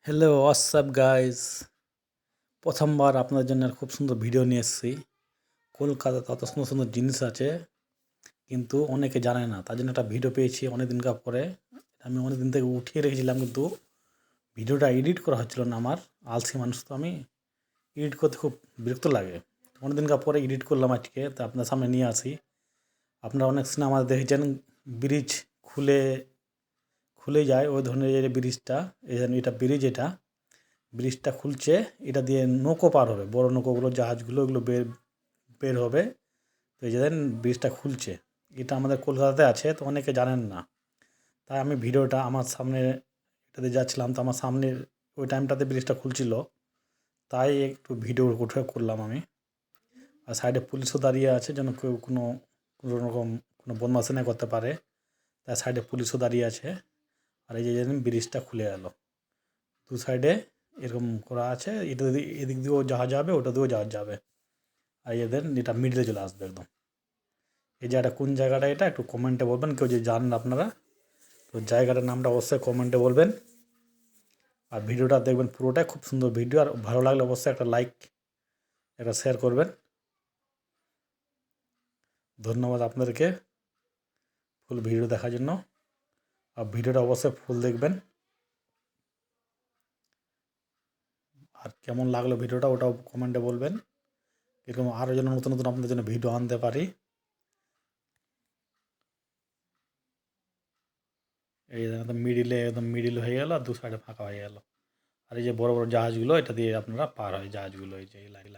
Hello WhatsApp guys. প্রথমবার আপনাদের জন্য খুব সুন্দর ভিডিও নিয়ে এসেছি। কলকাতাতে অত সুন্দর সুন্দর জিনিস আছে কিন্তু অনেকে জানে না, তার জন্য একটা ভিডিও পেয়েছি অনেক দিনকার পরে। আমি অনেক দিন থেকে উঠিয়ে রেখেছিলাম কিন্তু ভিডিওটা এডিট করা হচ্ছিল না আমার। আলসি মানুষ তো আমি, এডিট করতে খুব বিরক্ত লাগে। অনেক দিনকার পরে এডিট করলাম আজকে, তা আপনার সামনে নিয়ে আসি। আপনারা অনেক সিনেমা দেখেছেন, ব্রিজ খুলে খুলে যায় ওই ধরনের এই ব্রিজটা। এটা ব্রিজ, এটা ব্রিজটা খুলছে, এটা দিয়ে নৌকো পার হবে, বড় নৌকোগুলো জাহাজগুলো এগুলো বের বের হবে। তো এই যে দেখেন ব্রিজটা খুলছে, এটা আমাদের কলকাতাতে আছে, তো অনেকে জানেন না। তাই আমি ভিডিওটা আমার সামনে এটাতে যাচ্ছিলাম, তো আমার সামনে ওই টাইমটাতে ব্রিজটা খুলছিল, তাই একটু ভিডিও উঠে করলাম আমি। আর সাইডে পুলিশও দাঁড়িয়ে আছে যেন কেউ কোনো কোনো রকম কোনো বদমাশি না করতে পারে, তাই সাইডে পুলিশও দাঁড়িয়ে আছে। আর এই যে যেদিন ব্রিজটা খুলে গেল, দু সাইডে এরকম করা আছে, এটা এদিক দিয়েও জাহাজ যাবে, ওটা দিয়েও জাহাজ যাবে। আর এদের এটা মিডলে চলে আসবে একদম। এই জায়গাটা কোন জায়গাটা এটা একটু কমেন্টে বলবেন, কেউ যদি জানেন আপনারা, তো জায়গাটার নামটা অবশ্যই কমেন্টে বলবেন। আর ভিডিওটা দেখবেন পুরোটাই খুব সুন্দর ভিডিও, আর ভালো লাগলে অবশ্যই একটা লাইক, একটা শেয়ার করবেন। ধন্যবাদ আপনাদেরকে ফুল ভিডিও দেখার জন্য। আর ভিডিওটা অবশ্যই ফুল দেখবেন। আর কেমন লাগলো ভিডিওটা ওটাও কমেন্টে বলবেন, এরকম আরও যেন নতুন নতুন আপনাদের জন্য ভিডিও আনতে পারি। এই একদম মিডিল হয়ে গেল, আর দু সাইডে ফাঁকা হয়ে গেল। আর এই যে বড় বড় জাহাজগুলো, এটা দিয়ে আপনারা পার হয় জাহাজগুলো, এই যে